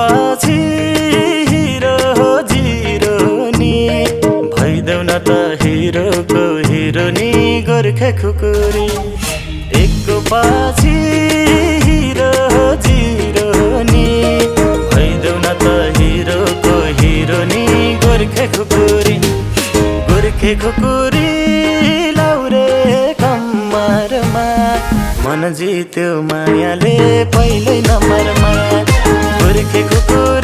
पछि hero zero नि भइदेऊ न त हिरोको हिरो नि गोर्खे खुकुरी एकको पछि हिरो जिरो नि भइदेऊ न त हिरोको हिरो नि गोर्खे खुकुरी लाउरे कम्मरमा मन जित्यो मायाले पहिल्यै नम्बरमा गोर्खे खुकुरी